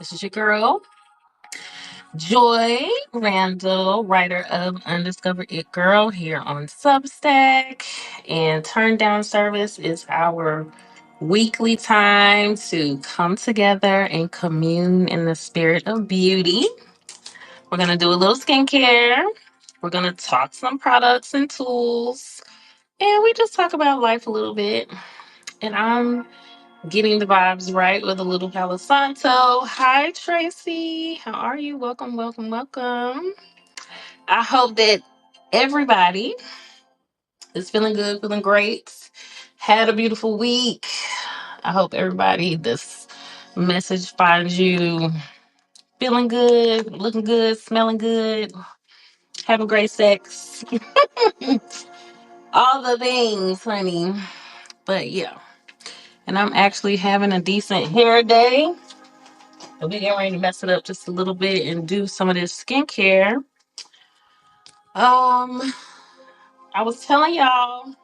This is your girl, Joy Randall, writer of Undiscovered It Girl here on Substack. And Turn Down Service is our weekly time to come together and commune in the spirit of beauty. We're going to do a little skincare. We're going to talk some products and tools. And we just talk about life a little bit. And I'm getting the vibes right with a little Palo Santo. Hi, Tracy. How are you? Welcome, welcome, welcome. I hope that everybody is feeling good, feeling great, had a beautiful week. I hope everybody, this message finds you feeling good, looking good, smelling good, having great sex. All the things, honey. But yeah. And I'm actually having a decent hair day. We're getting ready to mess it up just a little bit and do some of this skincare. I was telling y'all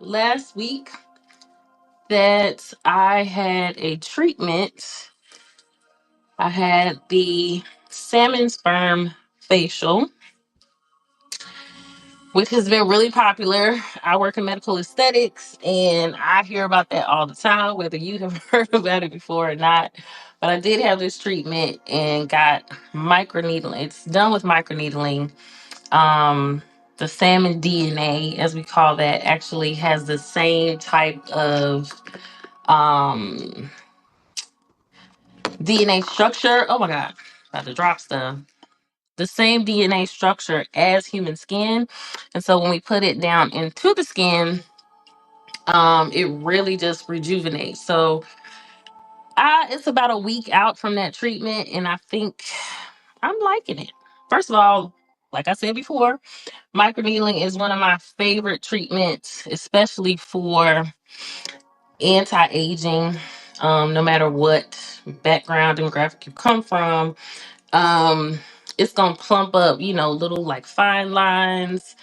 last week that I had a treatment. I had the salmon sperm facial, which has been really popular. I work in medical aesthetics and I hear about that all the time, whether you have heard about it before or not. But I did have this treatment and got microneedling. It's done with microneedling. The salmon DNA, as we call that, actually has the same type of um, DNA structure. Oh my God, about to drop stuff. The same DNA structure as human skin. And so when we put it down into the skin, it really just rejuvenates. So it's about a week out from that treatment, and I think I'm liking it. First of all, like I said before, microneedling is one of my favorite treatments, especially for anti-aging. No matter what background demographic you come from, um, it's gonna plump up, little like fine lines,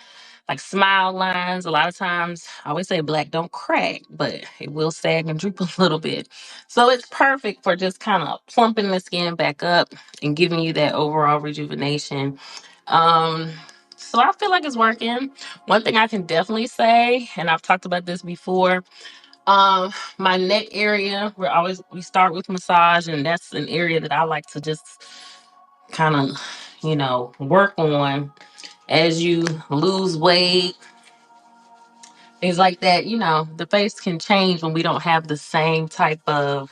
like smile lines. A lot of times, I always say black don't crack, but it will sag and droop a little bit. So it's perfect for just kind of plumping the skin back up and giving you that overall rejuvenation. Um, so I feel like it's working. One thing I can definitely say, and I've talked about this before, my neck area, we start with massage, and that's an area that I like to just kind of, work on as you lose weight, things like that. The face can change when we don't have the same type of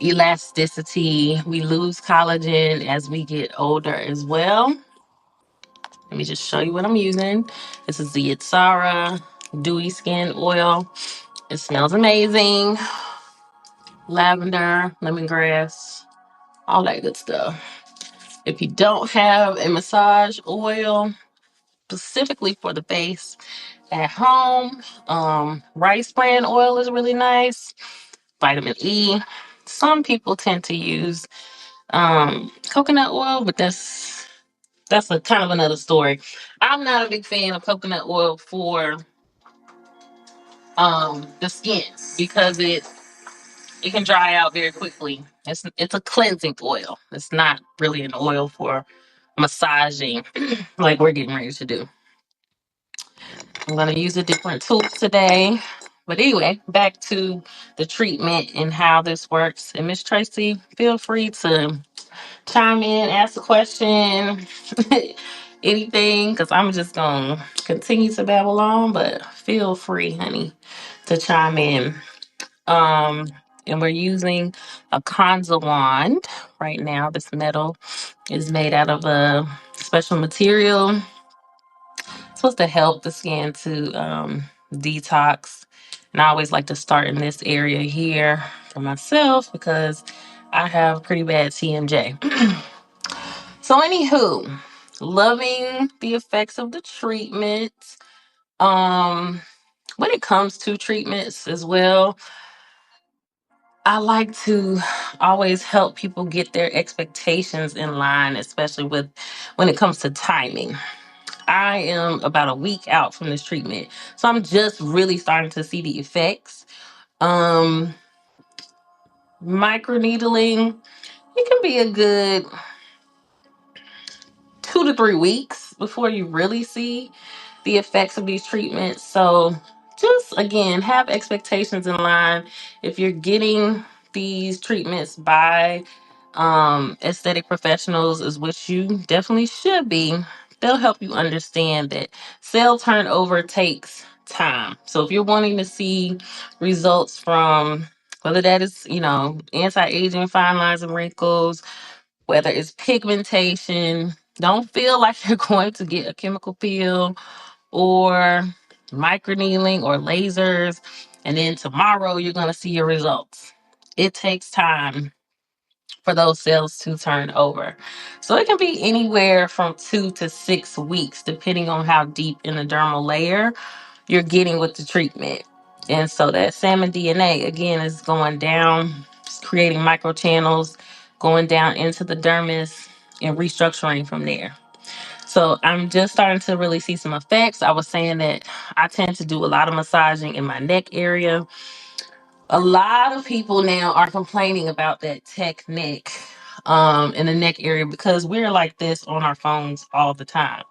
elasticity. We lose collagen as we get older as well. Let me just show you what I'm using. This is the Yatsara Dewy Skin Oil. It smells amazing. Lavender, lemongrass, all that good stuff. If you don't have a massage oil specifically for the face at home, rice bran oil is really nice. Vitamin E. Some people tend to use coconut oil, but that's a kind of another story. I'm not a big fan of coconut oil for the skin because it can dry out very quickly. It's a cleansing oil. It's not really an oil for massaging like we're getting ready to do. I'm going to use a different tool today. But anyway, back to the treatment and how this works. And Miss Tracy, feel free to chime in, ask a question, anything, because I'm just going to continue to babble on. But feel free, honey, to chime in. And we're using a Kanza wand right now. This metal is made out of a special material. It's supposed to help the skin to detox. And I always like to start in this area here for myself because I have pretty bad TMJ. So, anywho, loving the effects of the treatment. When it comes to treatments as well, I like to always help people get their expectations in line, especially when it comes to timing. I am about a week out from this treatment, so I'm just really starting to see the effects. Microneedling it can be a good 2 to 3 weeks before you really see the effects of these treatments. So just again, have expectations in line. If you're getting these treatments by aesthetic professionals, is what you definitely should be. They'll help you understand that cell turnover takes time. So if you're wanting to see results from whether that is, anti-aging, fine lines and wrinkles, whether it's pigmentation, don't feel like you're going to get a chemical peel or microneedling or lasers, and then tomorrow you're going to see your results. It takes time for those cells to turn over. So it can be anywhere from 2 to 6 weeks, depending on how deep in the dermal layer you're getting with the treatment. And so that salmon DNA, again, is going down, just creating microchannels, going down into the dermis and restructuring from there. So I'm just starting to really see some effects. I was saying that I tend to do a lot of massaging in my neck area. A lot of people now are complaining about that tech neck in the neck area because we're like this on our phones all the time.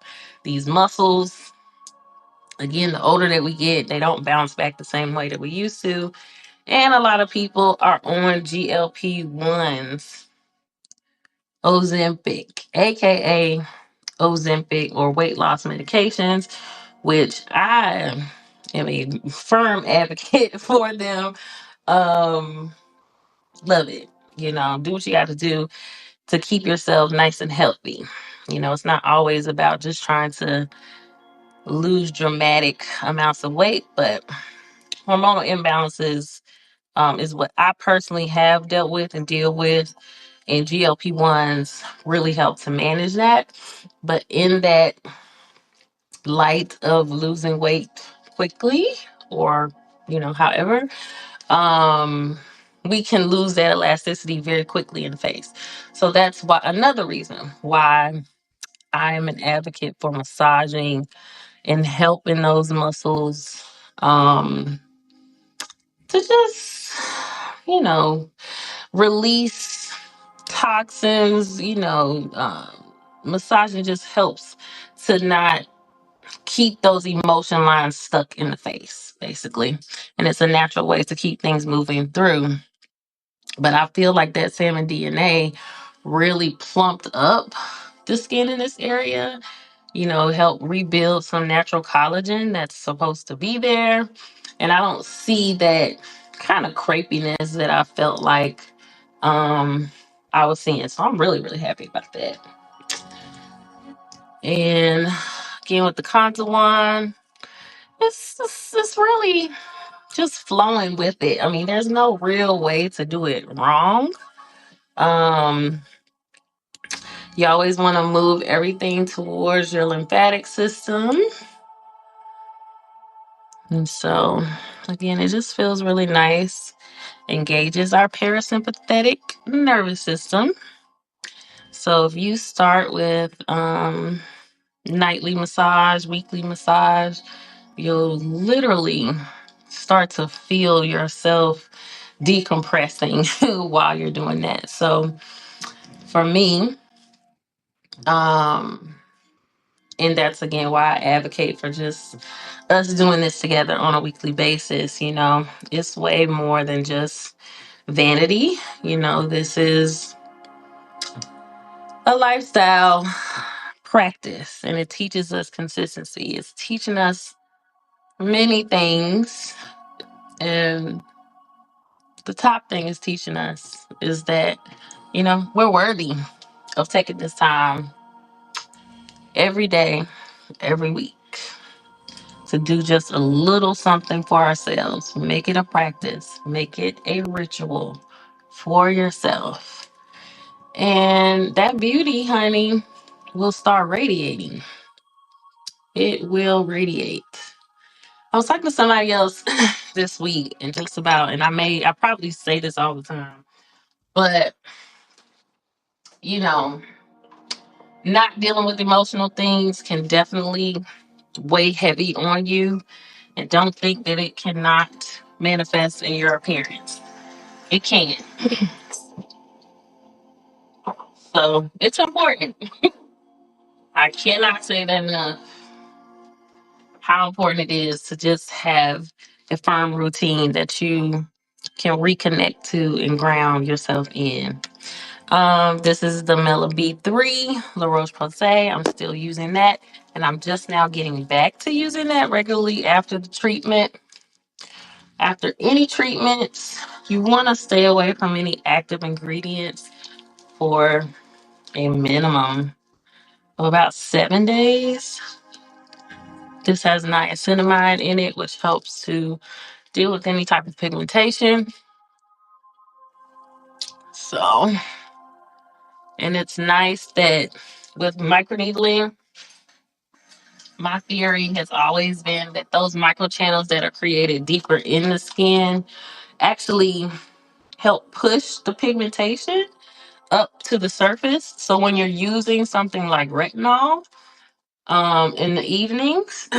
These muscles, again, the older that we get, they don't bounce back the same way that we used to. And a lot of people are on GLP-1s, Ozempic, aka Ozempic, or weight loss medications, which I am a firm advocate for them. Um, Love it. Do what you got to do to keep yourself nice and healthy. It's not always about just trying to lose dramatic amounts of weight, but hormonal imbalances is what I personally have dealt with and deal with. And GLP-1s really help to manage that. But in that light of losing weight quickly, or however, um we can lose that elasticity very quickly in the face. So that's why, another reason why I am an advocate for massaging and helping those muscles to just you know release toxins. Massaging just helps to not keep those emotion lines stuck in the face, basically. And it's a natural way to keep things moving through. But I feel like that salmon DNA really plumped up the skin in this area, help rebuild some natural collagen that's supposed to be there. And I don't see that kind of crepiness that I felt like I was seeing. So I'm really, really happy about that. And again, with the contour, it's really just flowing with it. I mean, there's no real way to do it wrong. Um, you always want to move everything towards your lymphatic system. And so, again, it just feels really nice. Engages our parasympathetic nervous system. So if you start with nightly massage, weekly massage, you'll literally start to feel yourself decompressing while you're doing that. So for me, um, and that's again why I advocate for just us doing this together on a weekly basis. It's way more than just vanity. This is a lifestyle practice, and it teaches us consistency. It's teaching us many things. And the top thing is teaching us is that, we're worthy of taking this time every day, every week, to do just a little something for ourselves. Make it a practice, make it a ritual for yourself. And that beauty, honey, will start radiating. It will radiate. I was talking to somebody else this week and just about, and I probably say this all the time, but you know, not dealing with emotional things can definitely weigh heavy on you. And don't think that it cannot manifest in your appearance. It can. So it's important. I cannot say that enough. How important it is to just have a firm routine that you can reconnect to and ground yourself in. This is the Mela B3 La Roche Posay. I'm still using that, and I'm just now getting back to using that regularly after the treatment. After any treatments, you want to stay away from any active ingredients for a minimum of about 7 days. This has niacinamide in it, which helps to deal with any type of pigmentation. So, and it's nice that with microneedling, my theory has always been that those microchannels that are created deeper in the skin actually help push the pigmentation up to the surface. So when you're using something like retinol in the evenings,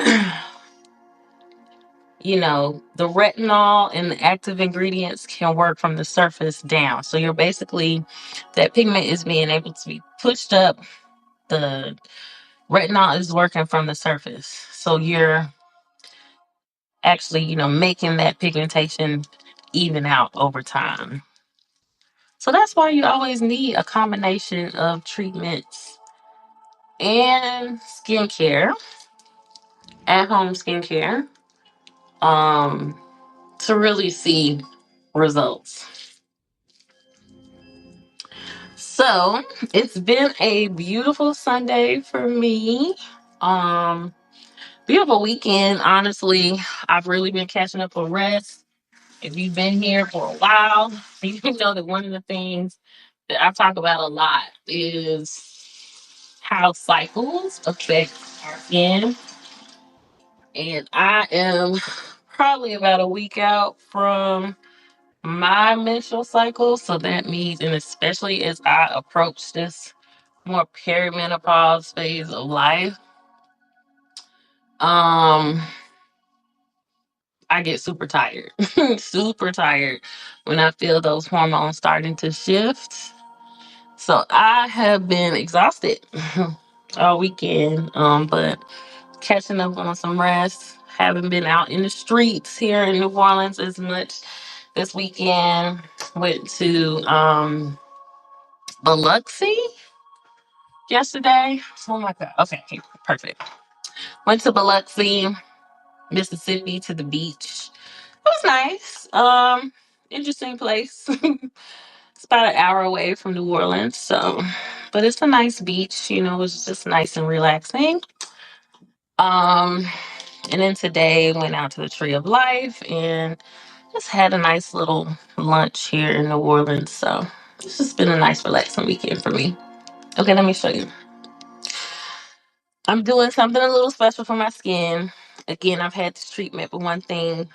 the retinol and the active ingredients can work from the surface down. So you're basically, that pigment is being able to be pushed up. The retinol is working from the surface. So you're actually, making that pigmentation even out over time. So that's why you always need a combination of treatments and skincare, at home skincare, um, to really see results. So it's been a beautiful Sunday for me. Um, Beautiful weekend. Honestly, I've really been catching up on rest. If you've been here for a while, you know that one of the things that I talk about a lot is how cycles affect our skin. And I am probably about a week out from my menstrual cycle. So that means, and especially as I approach this more perimenopause phase of life, um, I get super tired, super tired when I feel those hormones starting to shift. So I have been exhausted all weekend, but catching up on some rest. Haven't been out in the streets here in New Orleans as much this weekend. Went to Biloxi yesterday. Oh my God. Okay, perfect. Went to Biloxi, Mississippi, to the beach. It was nice. Interesting place. It's about an hour away from New Orleans, so but it's a nice beach, it's just nice and relaxing. Um, and then today went out to the Tree of Life and just had a nice little lunch here in New Orleans. So it's just been a nice relaxing weekend for me. Okay, let me show you. I'm doing something a little special for my skin. Again, I've had this treatment, but one thing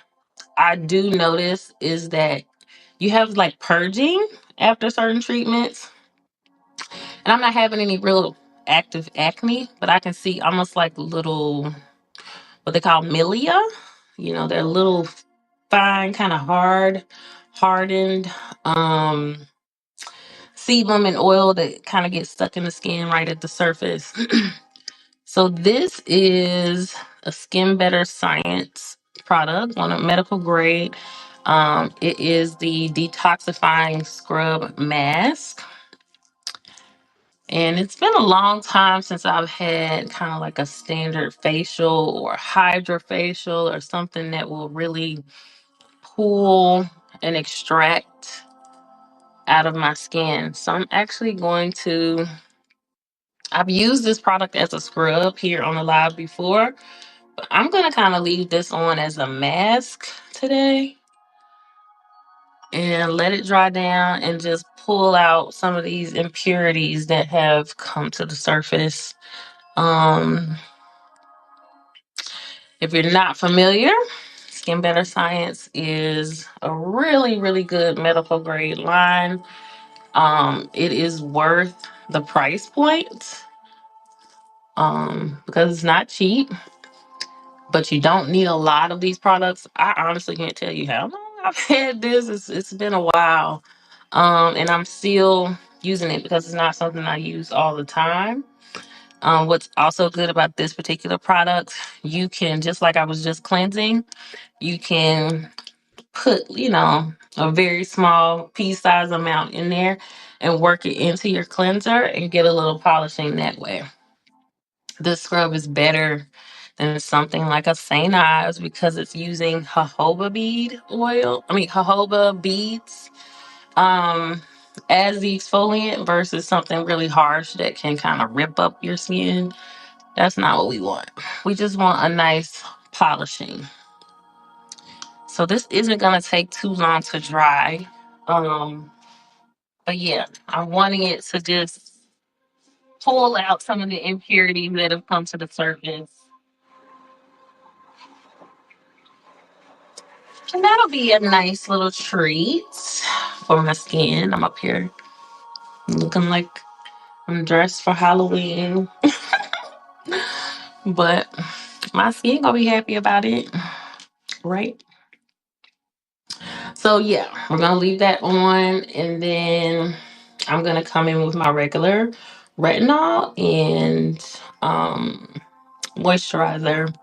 I do notice is that you have like purging after certain treatments. And I'm not having any real active acne, but I can see almost like little, what they call milia. They're little fine, kind of hardened sebum and oil that kind of get stuck in the skin right at the surface. So this is a Skin Better Science product on a medical grade. It is the detoxifying scrub mask. And it's been a long time since I've had kind of like a standard facial or hydrofacial or something that will really pull and extract out of my skin. So I'm actually I've used this product as a scrub here on the live before, but I'm going to kind of leave this on as a mask today and let it dry down and just pull out some of these impurities that have come to the surface. If you're not familiar, Skin Better Science is a really, really good medical grade line. It is worth the price point because it's not cheap, but you don't need a lot of these products. I honestly can't tell you how long I've had this. It's been a while. And I'm still using it because it's not something I use all the time. What's also good about this particular product, you can, just like I was just cleansing, you can put, a very small pea size amount in there and work it into your cleanser and get a little polishing that way. This scrub is better than something like a St. Ives because it's using jojoba beads um as the exfoliant versus something really harsh that can kind of rip up your skin. That's not what we want. We just want a nice polishing. So this isn't gonna take too long to dry. Um, but yeah, I'm wanting it to just pull out some of the impurities that have come to the surface. And that'll be a nice little treat for my skin. I'm up here looking like I'm dressed for Halloween. But my skin gonna be happy about it, right? So yeah, we're gonna leave that on, and then I'm gonna come in with my regular retinol and moisturizer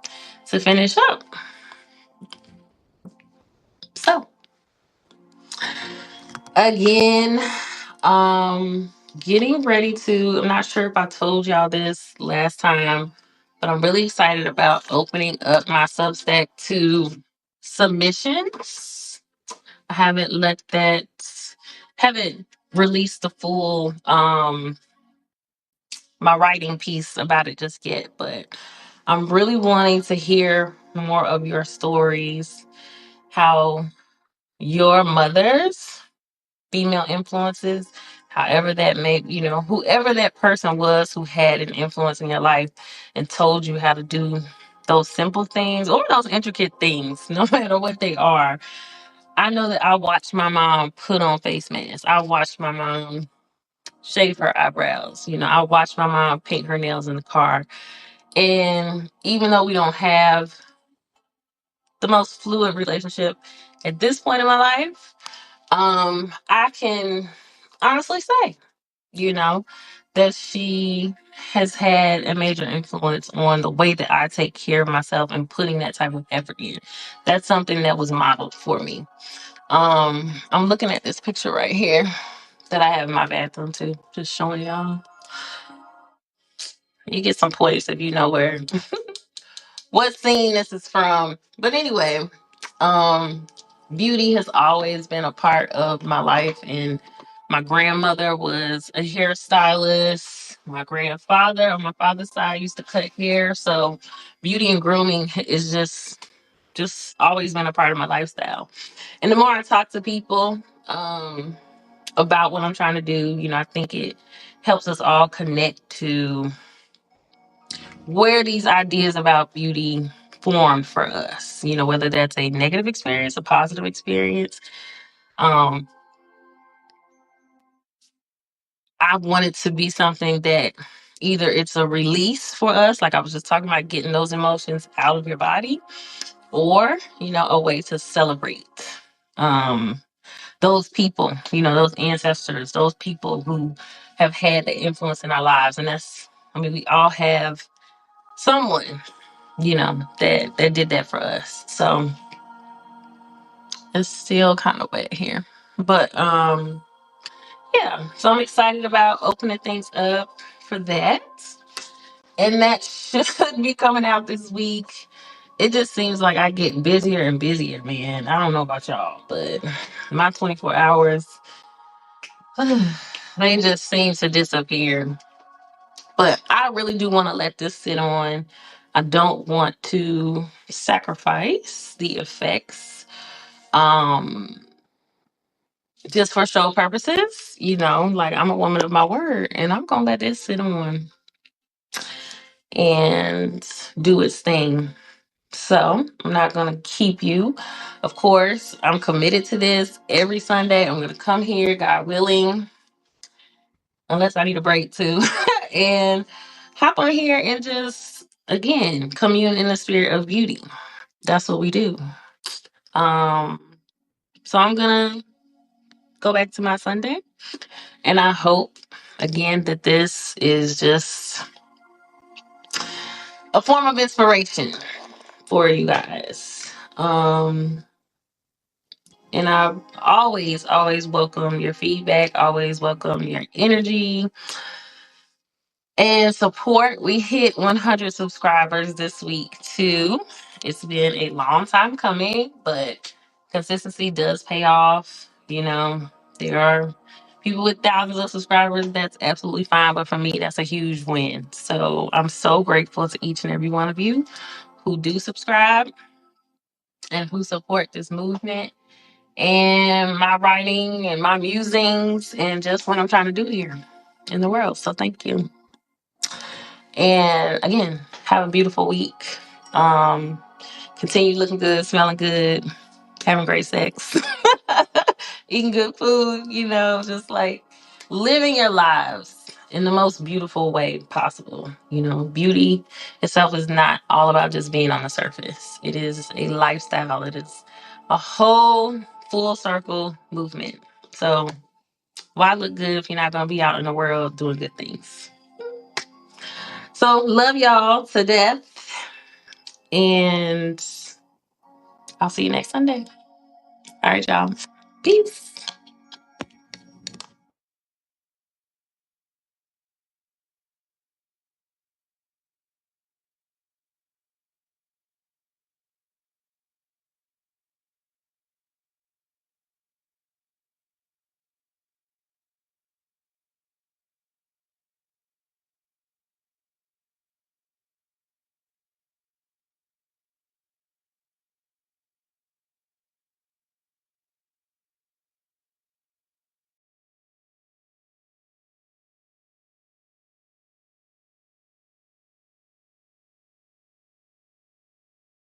to finish up. So again, getting ready to, I'm not sure if I told y'all this last time, but I'm really excited about opening up my Substack to submissions. I haven't released the full my writing piece about it just yet, but I'm really wanting to hear more of your stories, how your mother's female influences, however that may, whoever that person was who had an influence in your life and told you how to do those simple things or those intricate things, no matter what they are. I know that I watched my mom put on face masks. I watched my mom shave her eyebrows. I watched my mom paint her nails in the car. And even though we don't have the most fluid relationship at this point in my life, I can honestly say, you know, that she has had a major influence on the way that I take care of myself and putting that type of effort in. That's something that was modeled for me. I'm looking at this picture right here that I have in my bathroom too, just showing y'all. You get some points if you know what scene this is from. But anyway, um, beauty has always been a part of my life, and my grandmother was a hairstylist. My grandfather on my father's side used to cut hair, so beauty and grooming is just always been a part of my lifestyle. And the more I talk to people about what I'm trying to do, I think it helps us all connect to where these ideas about beauty formed for us, whether that's a negative experience, a positive experience. Um, I want it to be something that either it's a release for us, like I was just talking about getting those emotions out of your body, or, a way to celebrate um, those people, those ancestors, those people who have had the influence in our lives. And we all have someone, that did that for us. So it's still kind of wet here. But yeah, so I'm excited about opening things up for that. And that should be coming out this week. It just seems like I get busier and busier, man. I don't know about y'all, but my 24 hours, they just seem to disappear. But I really do want to let this sit on. I don't want to sacrifice the effects. Um, just for show purposes, like I'm a woman of my word and I'm gonna let this sit on and do its thing. So I'm not gonna keep you. Of course, I'm committed to this every Sunday. I'm gonna come here, God willing, unless I need a break too, and hop on here and just again commune in the spirit of beauty. That's what we do. Um, so I'm gonna go back to my Sunday. And I hope, again, that this is just a form of inspiration for you guys. And I always welcome your feedback, always welcome your energy and support. We hit 100 subscribers this week, too. It's been a long time coming, but consistency does pay off. You know, there are people with thousands of subscribers. That's absolutely fine. But for me, that's a huge win. So I'm so grateful to each and every one of you who do subscribe and who support this movement and my writing and my musings and just what I'm trying to do here in the world. So thank you. And again, have a beautiful week. Um, Continue looking good, smelling good, having great sex, eating good food, just like living your lives in the most beautiful way possible. Beauty itself is not all about just being on the surface. It is a lifestyle. It is a whole full circle movement. So why look good if you're not going to be out in the world doing good things? So love y'all to death. And I'll see you next Sunday. All right, y'all. Peace.